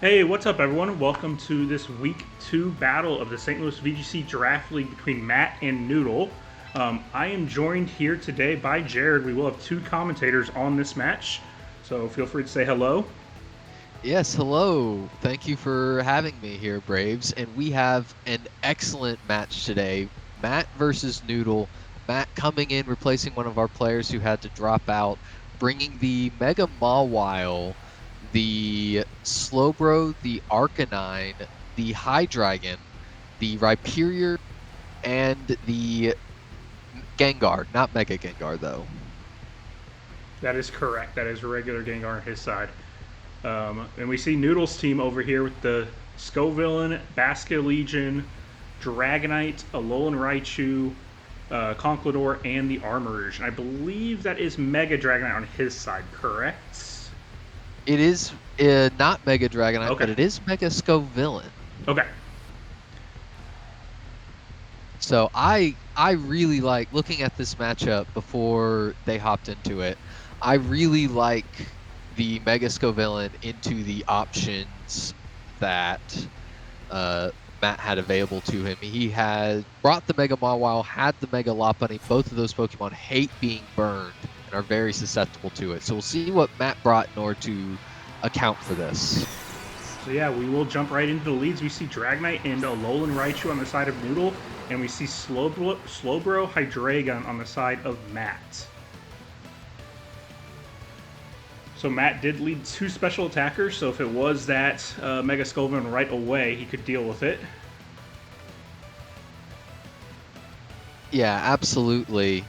Hey, what's up, everyone? Welcome to this Week 2 battle of the St. Louis VGC Draft League between Matt and Noodle. I am joined here today by Jared. We will have two commentators on this match, so feel free to say hello. Yes, hello. Thank you for having me here, Braves. And we have an excellent match today. Matt versus Noodle. Matt coming in, replacing one of our players who had to drop out, bringing the Mega Mawile, the Slowbro, the Arcanine, the Hydreigon, the Rhyperior, and the Gengar. Not Mega Gengar, though. That is correct. That is a regular Gengar on his side. And we see Noodle's team over here with the Scovillain, Basculegion, Dragonite, Alolan Raichu, Conkeldurr, and the Armarouge. And I believe that is Mega Dragonite on his side, correct? It is not Mega Dragonite, Okay. but it is Mega Scovillain. Okay. So I really like looking at this matchup before they hopped into it. I really like the Mega Scovillain into the options that Matt had available to him. He had brought the Mega Mawile, had the Mega Lopunny. Both of those Pokemon hate being burned and are very susceptible to it. So we'll see what Matt brought in order to account for this. So yeah, we will jump right into the leads. We see Dragonite and Alolan Raichu on the side of Noodle, and we see Slowbro Hydreigon on the side of Matt. So Matt did lead two special attackers, so if it was that Mega Scovillain right away, he could deal with it. Yeah, absolutely.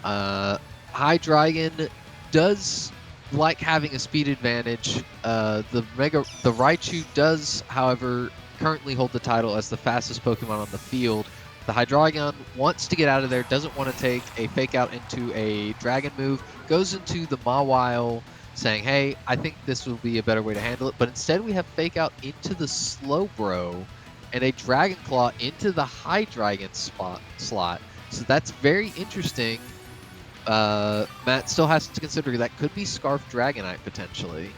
Hydreigon does like having a speed advantage. The Raichu does, however, currently hold the title as the fastest Pokemon on the field. The Hydreigon wants to get out of there, doesn't want to take a fake out into a dragon move, goes into the Mawile saying, hey, I think this will be a better way to handle it. But instead we have fake out into the Slowbro and a Dragon Claw into the Hydreigon slot. So that's very interesting. Matt still has to consider that could be Scarf Dragonite potentially.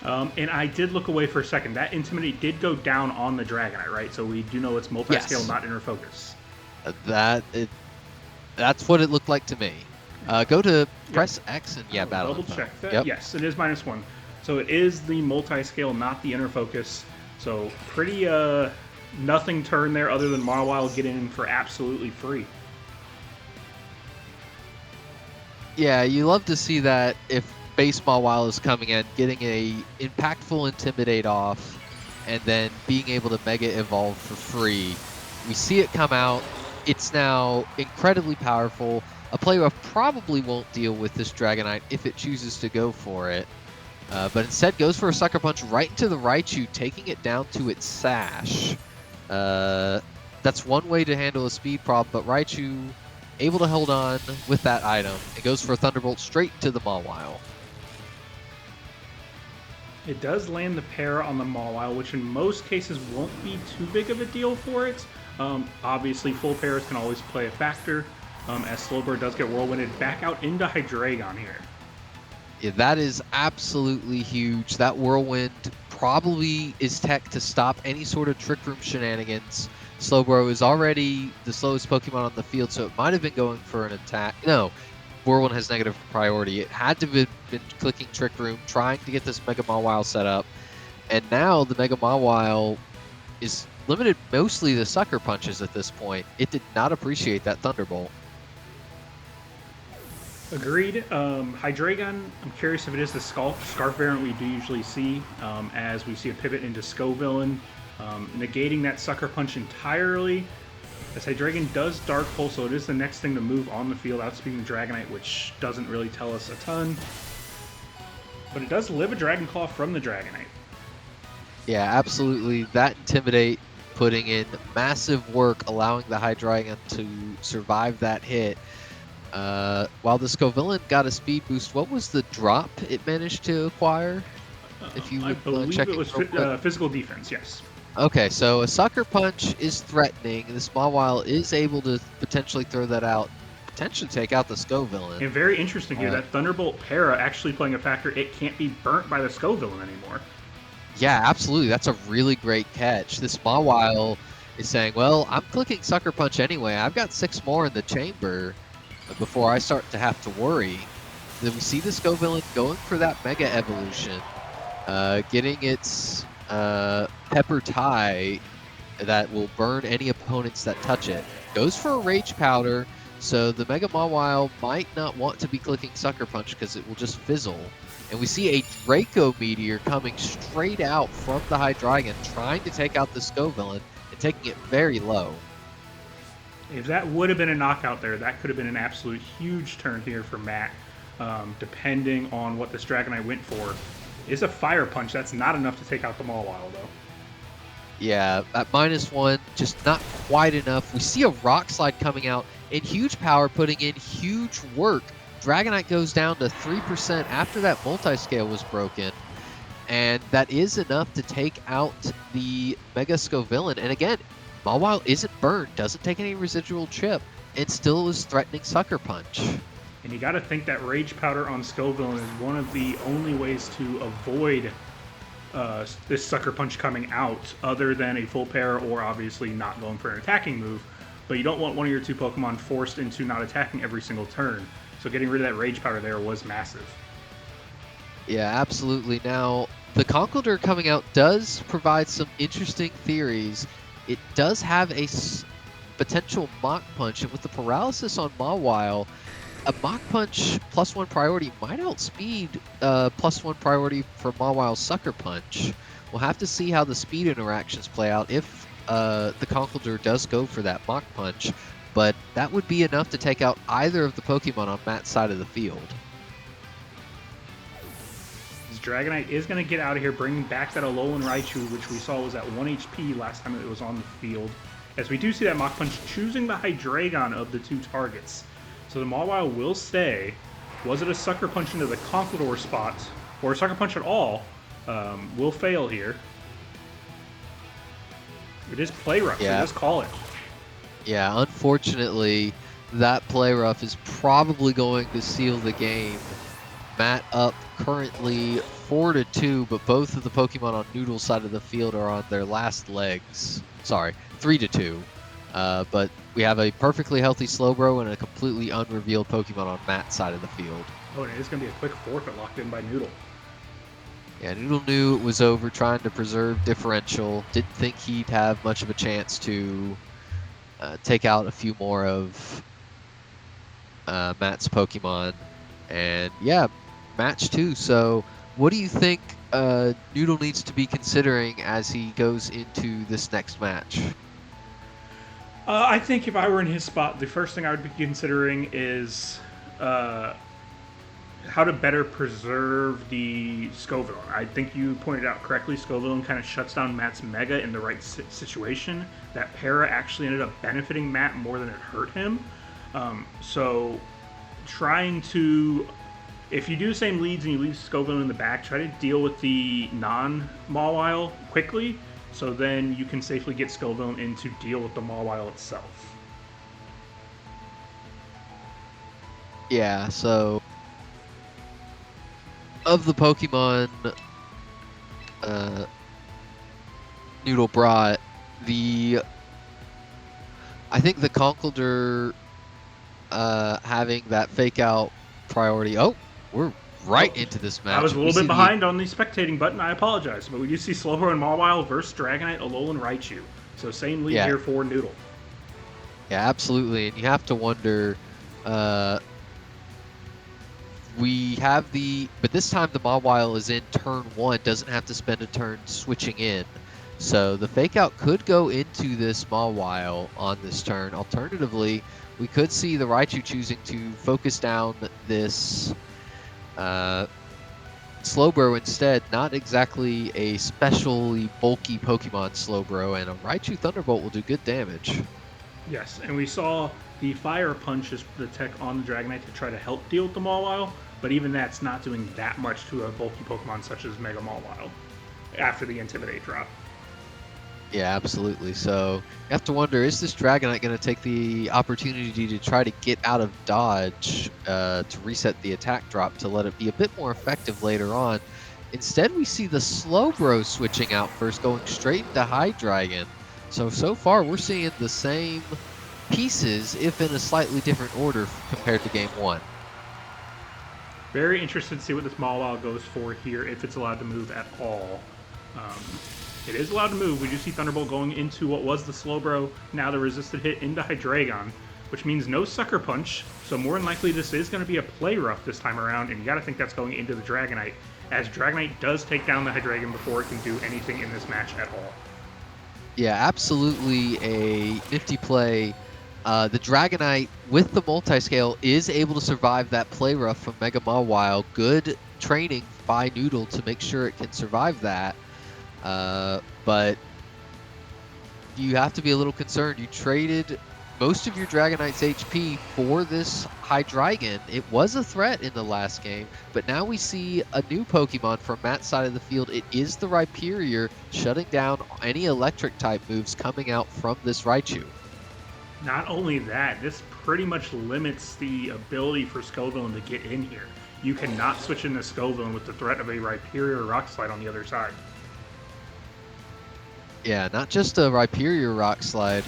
And I did look away for a second. That Intimidate did go down on the Dragonite, right? So we do know it's multi-scale, Yes. not inner focus. That's what it looked like to me. Go to press X and battle. Double check that. Yep. Yes, it is -1. So it is the multi-scale, not the inner focus. So pretty nothing turn there other than Mawile getting in for absolutely free. Yeah, you love to see that if base Mawile is coming in, getting a impactful Intimidate off, and then being able to Mega Evolve for free. We see it come out. It's now incredibly powerful. A player probably won't deal with this Dragonite if it chooses to go for it. But instead goes for a Sucker Punch right into the Raichu, taking it down to its Sash. That's one way to handle a speed problem, but Raichu able to hold on with that item. It goes for a Thunderbolt straight to the Mawile. It does land the para on the Mawile, which in most cases won't be too big of a deal for it. Obviously, full paras can always play a factor, as Slowbro does get whirlwinded back out into Hydreigon here. Yeah, that is absolutely huge. That Whirlwind probably is tech to stop any sort of Trick Room shenanigans. Slowbro is already the slowest Pokemon on the field, so it might have been going for an attack. No, Whirlwind has negative priority. It had to have been clicking Trick Room, trying to get this Mega Mawile set up. And now the Mega Mawile is limited mostly to Sucker Punches at this point. It did not appreciate that Thunderbolt. Agreed. Hydreigon, I'm curious if it is the Scarf variant we do usually see, as we see a pivot into Scovillain, negating that Sucker Punch entirely. As Hydreigon does Dark Pulse, so it is the next thing to move on the field, outspeeding the Dragonite, which doesn't really tell us a ton. But it does live a Dragon Claw from the Dragonite. Yeah, absolutely. That Intimidate putting in massive work, allowing the Hydreigon to survive that hit. While the Scovillain got a speed boost, what was the drop it managed to acquire? If you I believe check it was physical defense, yes. Okay, so a Sucker Punch is threatening. This Mawile is able to potentially throw that out, potentially take out the Scovillain. And very interesting here, that Thunderbolt para actually playing a factor. It can't be burnt by the Scovillain anymore. Yeah, absolutely. That's a really great catch. This Mawile is saying, well, I'm clicking Sucker Punch anyway. I've got 6 more in the chamber before I start to have to worry. Then we see the Scovillain going for that Mega Evolution, getting its Pepper Tie that will burn any opponents that touch it. Goes for a Rage Powder, so the Mega Mawile might not want to be clicking Sucker Punch because it will just fizzle. And we see a Draco Meteor coming straight out from the Hydreigon, trying to take out the Scovillain and taking it very low. If that would have been a knockout there, that could have been an absolute huge turn here for Matt, depending on what this Dragonite went for. Is a Fire Punch. That's not enough to take out the Mawile, though. Yeah, at -1, just not quite enough. We see a Rock Slide coming out, and Huge Power putting in huge work. Dragonite goes down to 3% after that multi-scale was broken, and that is enough to take out the Mega Scovillain. And again, Mawile isn't burned, doesn't take any residual chip, and still is threatening Sucker Punch. And you got to think that Rage Powder on Scovillain is one of the only ways to avoid this Sucker Punch coming out, other than a full pair or obviously not going for an attacking move. But you don't want one of your 2 Pokemon forced into not attacking every single turn. So getting rid of that Rage Powder there was massive. Yeah, absolutely. Now, the Conkeldurr coming out does provide some interesting theories. It does have a potential Mach Punch, and with the paralysis on Mawile, a Mach Punch +1 priority might outspeed +1 priority for Mawile's Sucker Punch. We'll have to see how the speed interactions play out if the Conkeldurr does go for that Mach Punch, but that would be enough to take out either of the Pokemon on Matt's side of the field. This Dragonite is going to get out of here, bringing back that Alolan Raichu, which we saw was at 1 HP last time it was on the field. As we do see that Mach Punch choosing the Hydreigon of the 2 targets. So the Mawile will stay. Was it a Sucker Punch into the Conkeldurr spot, or a Sucker Punch at all? Will fail here. It is Play Rough, so just call it. Yeah, unfortunately, that Play Rough is probably going to seal the game. Matt up currently 4-2, but both of the Pokemon on Noodle's side of the field are on their last legs. Sorry, 3-2. But we have a perfectly healthy Slowbro and a completely unrevealed Pokemon on Matt's side of the field. Oh, and it is going to be a quick forfeit locked in by Noodle. Yeah, Noodle knew it was over, trying to preserve differential. Didn't think he'd have much of a chance to take out a few more of Matt's Pokemon. And yeah, match 2. So what do you think Noodle needs to be considering as he goes into this next match? I think if I were in his spot, the first thing I would be considering is how to better preserve the Scovillain. I think you pointed out correctly, Scovillain kind of shuts down Matt's Mega in the right situation. That Para actually ended up benefiting Matt more than it hurt him. So trying to, if you do the same leads and you leave Scovillain in the back, try to deal with the non-Mawile quickly, so then you can safely get Scovillain in to deal with the Mawile itself. Yeah, so of the Pokemon Noodle brought, I think the Conkeldurr having that fake out priority. Oh, we're right into this match. I was a little bit behind on the spectating button. I apologize, but we do see Slowbro and Mawile versus Dragonite, Alolan Raichu. So same lead here for Noodle. Yeah, absolutely, and you have to wonder. We have but this time the Mawile is in turn 1, doesn't have to spend a turn switching in. So the fake out could go into this Mawile on this turn. Alternatively, we could see the Raichu choosing to focus down this Slowbro instead. Not exactly a specially bulky Pokemon Slowbro, and a Raichu Thunderbolt will do good damage. Yes, and we saw the Fire Punch is the tech on the Dragonite to try to help deal with the Mawile, but even that's not doing that much to a bulky Pokemon such as Mega Mawile after the Intimidate drop. Yeah, absolutely. So you have to wonder, is this Dragonite going to take the opportunity to try to get out of dodge to reset the attack drop to let it be a bit more effective later on? Instead, we see the Slowbro switching out first, going straight into Hydreigon. So far, we're seeing the same pieces, if in a slightly different order compared to Game 1. Very interested to see what this Mawile goes for here, if it's allowed to move at all. It is allowed to move. We do see Thunderbolt going into what was the Slowbro, now the resisted hit into Hydreigon, which means no Sucker Punch, so more than likely this is going to be a Play Rough this time around, and you got to think that's going into the Dragonite, as Dragonite does take down the Hydreigon before it can do anything in this match at all. Yeah, absolutely a nifty play. The Dragonite, with the multi-scale, is able to survive that Play Rough from Mega Mawile. Good training by Noodle to make sure it can survive that. But you have to be a little concerned. You traded most of your Dragonite's HP for this Hydreigon. It was a threat in the last game, but now we see a new Pokemon from Matt's side of the field. It is the Rhyperior, shutting down any electric type moves coming out from this Raichu. Not only that, this pretty much limits the ability for Scovillain to get in here. You cannot switch into Scovillain with the threat of a Rhyperior Rock Slide on the other side. Yeah, not just a Rhyperior Rock Slide.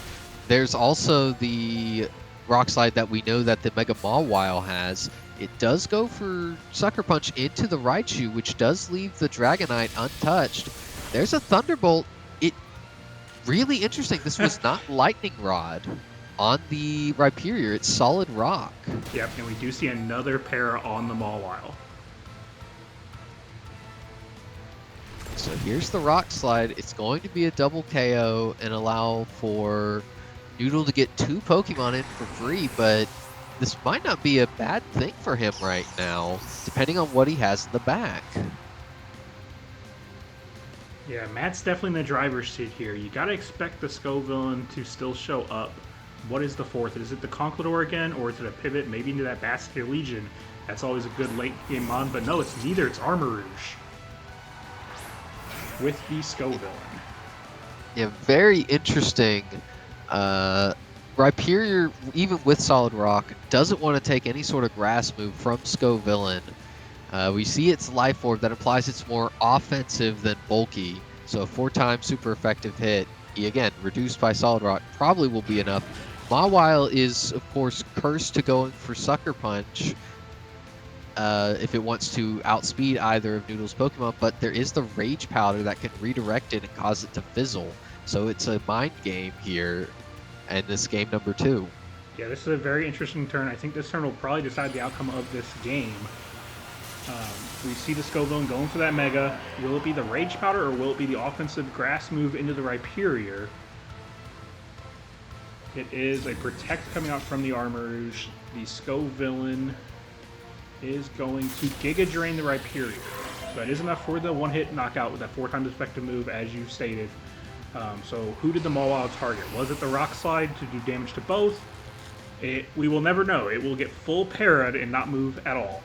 There's also the Rock Slide that we know that the Mega Mawile has. It does go for Sucker Punch into the Raichu, which does leave the Dragonite untouched. There's a Thunderbolt. Really interesting. This was not Lightning Rod on the Rhyperior. It's Solid Rock. Yep, and we do see another pair on the Mawile. So here's the Rock Slide. It's going to be a double KO and allow for Noodle to get 2 Pokemon in for free, but this might not be a bad thing for him right now, depending on what he has in the back. Yeah, Matt's definitely in the driver's seat here. You gotta expect the Scovillain to still show up. What is the fourth? Is it the Conkeldurr again, or is it a pivot maybe into that Basculegion? That's always a good late game mon, but no, it's neither. It's Armarouge with the Scovillain. Yeah, very interesting. Rhyperior, even with Solid Rock, doesn't want to take any sort of grass move from Scovillain. We see its Life Orb. That implies it's more offensive than bulky. So a 4-time super effective hit, again, reduced by Solid Rock, probably will be enough. Mawile is, of course, cursed to going for Sucker Punch if it wants to outspeed either of Noodle's Pokemon, but there is the Rage Powder that can redirect it and cause it to fizzle. So it's a mind game here, and this game number 2. Yeah, this is a very interesting turn. I think this turn will probably decide the outcome of this game. We see the Scovillain going for that Mega. Will it be the Rage Powder, or will it be the offensive grass move into the Rhyperior? It is a Protect coming out from the Armarouge. The Scovillain is going to Giga Drain the Rhyperior. So that is enough for the one-hit knockout with that 4-times effective move, as you stated. So who did the Mawile target? Was it the Rock Slide to do damage to both? We will never know. It will get full parried and not move at all.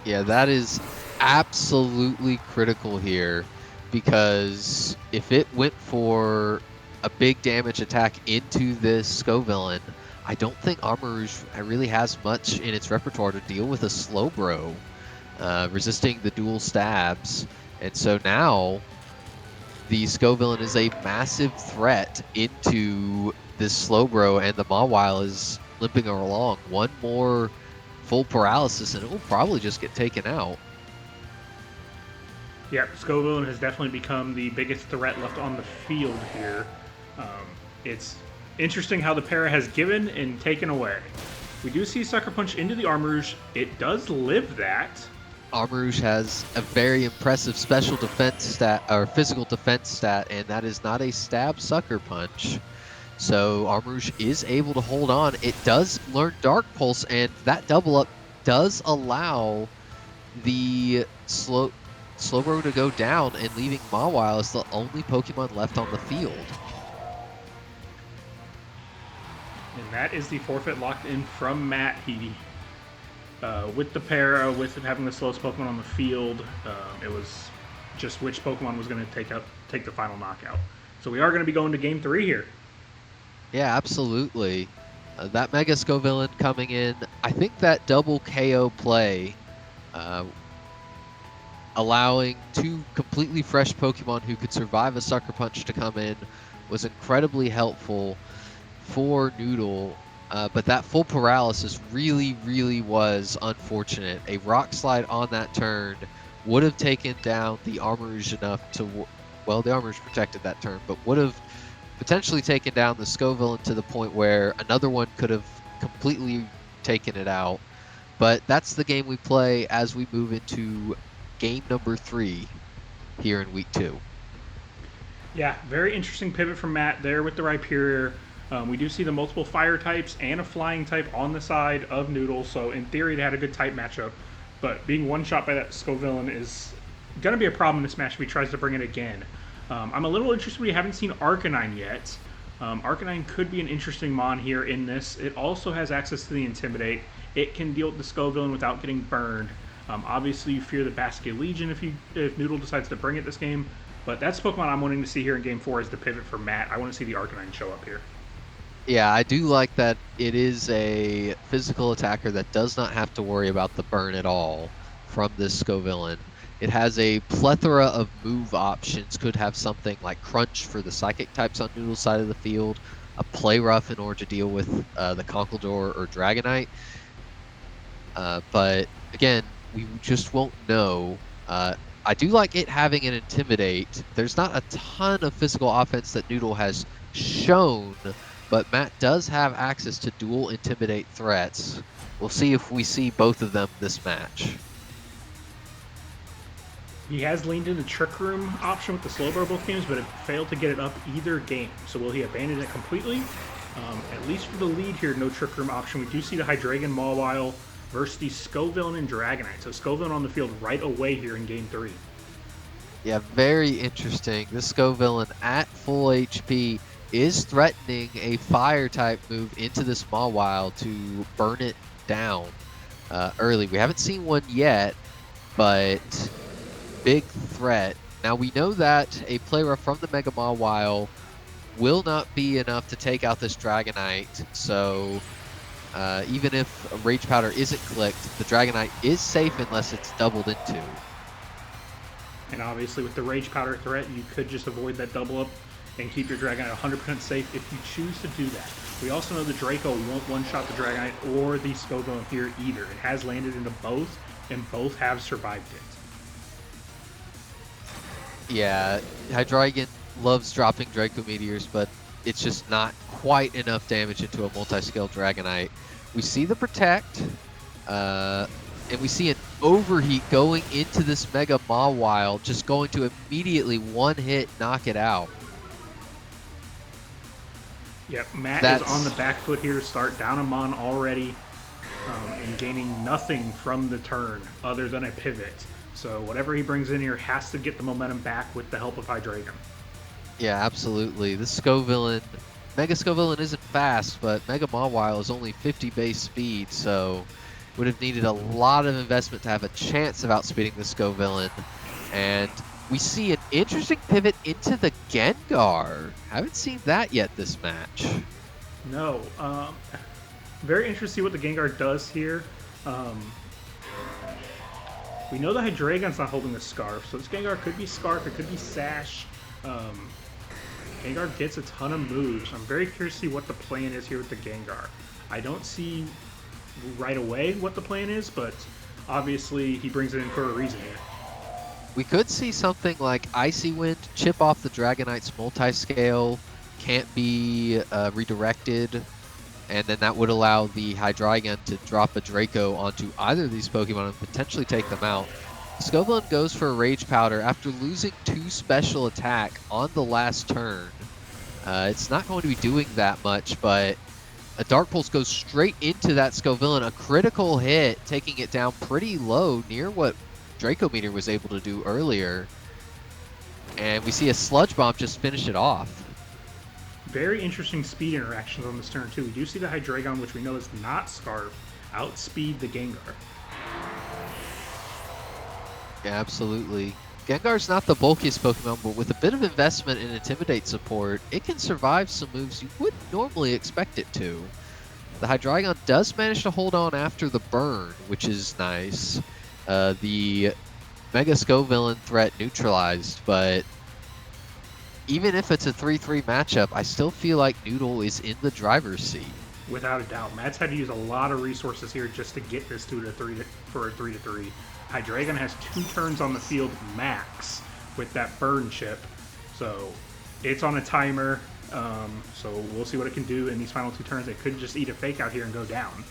Yeah, that is absolutely critical here, because if it went for a big damage attack into this Scovillain, I don't think Armarouge really has much in its repertoire to deal with a Slowbro, resisting the dual stabs. And so now the Scovillain is a massive threat into this Slowbro, and the Mawile is limping along. One more full paralysis and it will probably just get taken out. Yeah, Scovillain has definitely become the biggest threat left on the field here. It's interesting how the para has given and taken away. We do see Sucker Punch into the Armarouge. It does live that. Armarouge has a very impressive special defense stat, or physical defense stat, and that is not a stab Sucker Punch. So Armarouge is able to hold on. It does learn Dark Pulse, and that double up does allow the Slowbro to go down, and leaving Mawile as the only Pokemon left on the field. And that is the forfeit locked in from Matt. He, with the para, with having the slowest Pokemon on the field, it was just which Pokemon was going to take the final knockout. So we are going to be going to Game 3 here. Yeah, absolutely. That Mega Scovillain coming in. I think that double KO play, allowing 2 completely fresh Pokemon who could survive a Sucker Punch to come in was incredibly helpful for Noodle. But that full paralysis really was unfortunate. A Rock Slide on that turn would have taken down the Armarouge enough to, well, the Armarouge protected that turn, but would have potentially taken down the Scovillain to the point where another one could have completely taken it out. But that's the game we play as we move into game number 3 here in week 2. Yeah, very interesting pivot from Matt there with the Rhyperior. We do see the multiple fire types and a flying type on the side of Noodle, so in theory it had a good type matchup. But being one shot by that Scovillain is going to be a problem in this match if he tries to bring it again. I'm a little interested we haven't seen Arcanine yet. Arcanine could be an interesting mon here in this. It also has access to the Intimidate. It can deal with the Scovillain without getting burned. Obviously, you fear the Basculegion if Noodle decides to bring it this game. But that's Pokemon I'm wanting to see here in Game 4 as the pivot for Matt. I want to see the Arcanine show up here. Yeah, I do like that it is a physical attacker that does not have to worry about the burn at all from this Scovillain. It has a plethora of move options. Could have something like Crunch for the Psychic types on Noodle's side of the field, a Play Rough in order to deal with the Conkeldurr or Dragonite. But again, we just won't know. I do like it having an Intimidate. There's not a ton of physical offense that Noodle has shown, but Matt does have access to dual Intimidate threats. We'll see if we see both of them this match. He has leaned into Trick Room option with the Slowbro both games, but it failed to get it up either game. So will he abandon it completely? At least for the lead here, no Trick Room option. We do see the Hydreigon Mawile versus the Scovillain and Dragonite. So Scovillain on the field right away here in Game 3. Yeah, very interesting. This Scovillain at full HP is threatening a Fire-type move into this Mawile to burn it down early. We haven't seen one yet, but big threat. Now we know that a Play Rough from the Mega Mawile will not be enough to take out this Dragonite, so even if a Rage Powder isn't clicked, the Dragonite is safe unless it's doubled into. And obviously with the Rage Powder threat, you could just avoid that double up and keep your Dragonite 100% safe if you choose to do that. We also know the Draco won't one-shot the Dragonite or the Scovillain here either. It has landed into both, and both have survived it. Yeah, Hydreigon loves dropping Draco Meteors, but it's just not quite enough damage into a multi-scale Dragonite. We see the Protect, and we see an Overheat going into this Mega Mawile, just going to immediately one hit knock it out. Yep, Matt is on the back foot here to start down a mon already and gaining nothing from the turn other than a pivot. So whatever he brings in here has to get the momentum back with the help of Hydreigon. Yeah, absolutely. This Scovillain, Mega Scovillain isn't fast, but Mega Mawile is only 50 base speed, so would have needed a lot of investment to have a chance of outspeeding the Scovillain. And we see an interesting pivot into the Gengar. Haven't seen that yet this match. No. Very interesting to see what the Gengar does here. We know the Hydreigon's not holding the Scarf, so this Gengar could be Scarf, it could be Sash. Gengar gets a ton of moves. I'm very curious to see what the plan is here with the Gengar. I don't see right away what the plan is, but obviously he brings it in for a reason here. We could see something like Icy Wind, chip off the Dragonite's multi-scale, can't be redirected, and then that would allow the Hydreigon to drop a Draco onto either of these Pokemon and potentially take them out. Scovillain goes for a Rage Powder after losing 2 special attack on the last turn. It's not going to be doing that much, but a Dark Pulse goes straight into that Scovillain, a critical hit, taking it down pretty low, near what Draco Meteor was able to do earlier. And we see a Sludge Bomb just finish it off. Very interesting speed interactions on this turn, too. We do see the Hydreigon, which we know is not Scarf, outspeed the Gengar. Yeah, absolutely. Gengar's not the bulkiest Pokemon, but with a bit of investment in Intimidate support, it can survive some moves you wouldn't normally expect it to. The Hydreigon does manage to hold on after the burn, which is nice. The Mega Scovillain threat neutralized, but even if it's a 3-3 matchup, I still feel like Noodle is in the driver's seat. Without a doubt. Matt's had to use a lot of resources here just to get this to a 3-3. Hydreigon has 2 turns on the field max with that burn chip. So it's on a timer. So we'll see what it can do in these final 2 turns. It could just eat a fake out here and go down.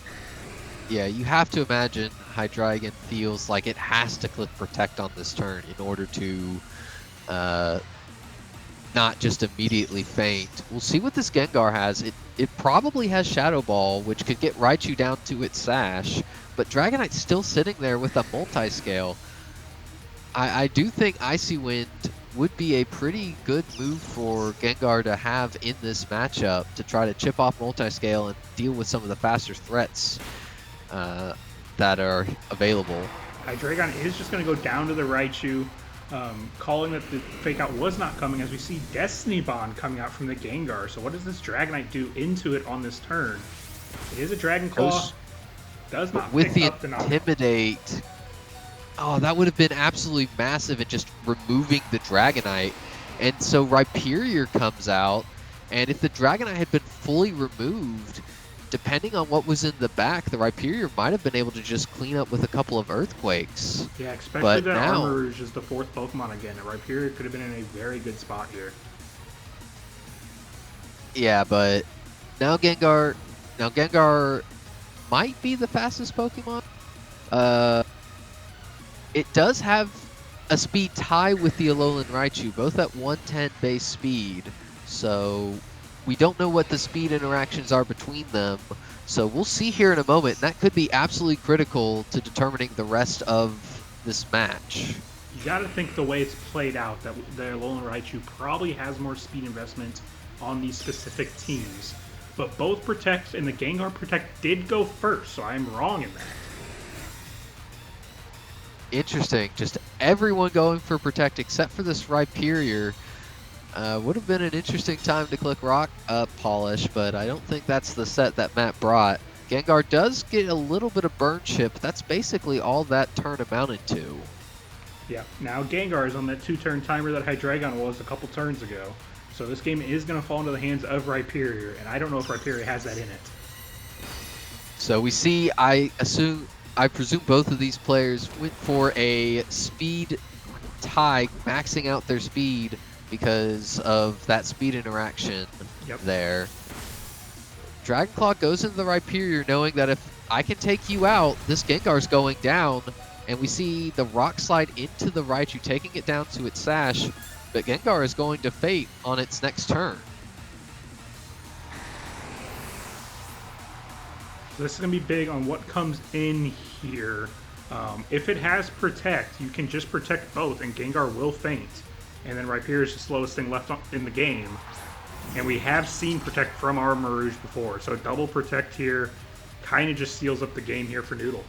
Yeah, you have to imagine Hydreigon feels like it has to click Protect on this turn in order to not just immediately faint. We'll see what this Gengar has. It probably has Shadow Ball, which could get Raichu down to its Sash, but Dragonite's still sitting there with a multi-scale. I do think Icy Wind would be a pretty good move for Gengar to have in this matchup to try to chip off multi-scale and deal with some of the faster threats that are available. Hydreigon is just going to go down to the Raichu, calling that the fake out was not coming, as we see Destiny Bond coming out from the Gengar. So what does this Dragonite do into it on this turn? It is a Dragon Claw. Does not with pick the up the Intimidate. Oh, that would have been absolutely massive in just removing the Dragonite. And so Rhyperior comes out, and if the Dragonite had been fully removed, depending on what was in the back, the Rhyperior might have been able to just clean up with a couple of Earthquakes. Yeah, especially but that now, Armarouge is the 4th Pokemon again. The Rhyperior could have been in a very good spot here. Yeah, but now Gengar might be the fastest Pokemon. It does have a speed tie with the Alolan Raichu, both at 110 base speed. So we don't know what the speed interactions are between them. So we'll see here in a moment. That could be absolutely critical to determining the rest of this match. You got to think the way it's played out that the Alolan Raichu probably has more speed investment on these specific teams. But both Protect and the Gengar Protect did go first, so I'm wrong in that. Interesting. Just everyone going for Protect except for this Rhyperior. Would have been an interesting time to click Rock Polish, but I don't think that's the set that Matt brought. Gengar does get a little bit of Burn Chip. That's basically all that turn amounted to. Yeah, now Gengar is on that 2-turn timer that Hydreigon was a couple turns ago. So this game is going to fall into the hands of Rhyperior, and I don't know if Rhyperior has that in it. So we see, I presume both of these players went for a speed tie, maxing out their speed because of that speed interaction there. Dragon Claw goes into the Rhyperior knowing that if I can take you out, this Gengar's going down. And we see the Rock Slide into the Raichu, taking it down to its Sash. But Gengar is going to Fate on its next turn. So this is going to be big on what comes in here. If it has Protect, you can just protect both, and Gengar will faint. And then Rhyperior is the slowest thing left in the game. And we have seen Protect from Armarouge before, so double Protect here kind of just seals up the game here for Noodle.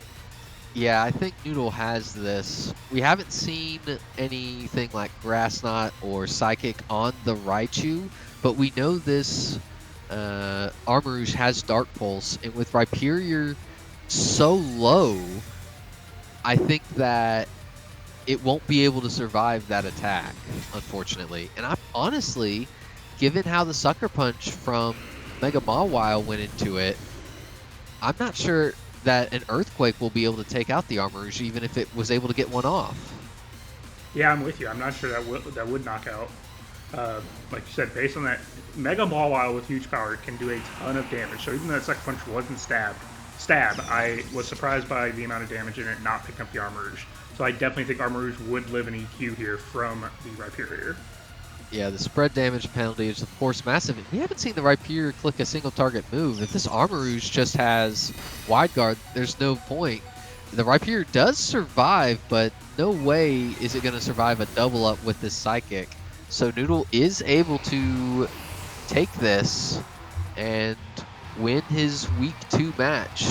Yeah, I think Noodle has this. We haven't seen anything like Grass Knot or Psychic on the Raichu, but we know this Armarouge has Dark Pulse, and with Rhyperior so low, I think that it won't be able to survive that attack, unfortunately. And I'm honestly, given how the Sucker Punch from Mega Mawile went into it, I'm not sure that an Earthquake will be able to take out the Armarouge, even if it was able to get one off. Yeah, I'm with you. I'm not sure that would knock out. Like you said, based on that, Mega Mawile with huge power can do a ton of damage. So even though that Sucker Punch wasn't stab, I was surprised by the amount of damage in it not picking up the Armarouge. So I definitely think Armarouge would live an EQ here from the Rhyperior. Yeah, the spread damage penalty is of course massive. We haven't seen the Rhyperior click a single target move. If this Armarouge just has Wide Guard, there's no point. The Rhyperior does survive, but no way is it going to survive a double up with this Psychic. So Noodle is able to take this and win his Week 2 match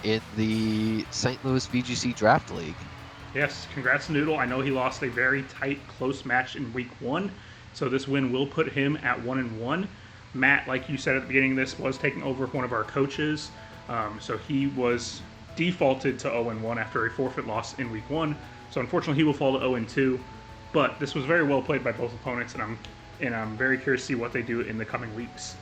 in the St. Louis VGC Draft League. Yes, congrats to Noodle. I know he lost a very tight, close match in Week 1, so this win will put him at 1-1. Matt, like you said at the beginning of this, was taking over one of our coaches, so he was defaulted to 0-1 after a forfeit loss in Week 1. So unfortunately, he will fall to 0-2. But this was very well played by both opponents, and I'm very curious to see what they do in the coming weeks.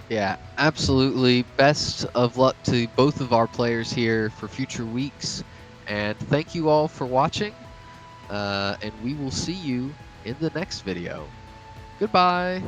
Yeah, absolutely. Best of luck to both of our players here for future weeks. And thank you all for watching. And we will see you in the next video. Goodbye.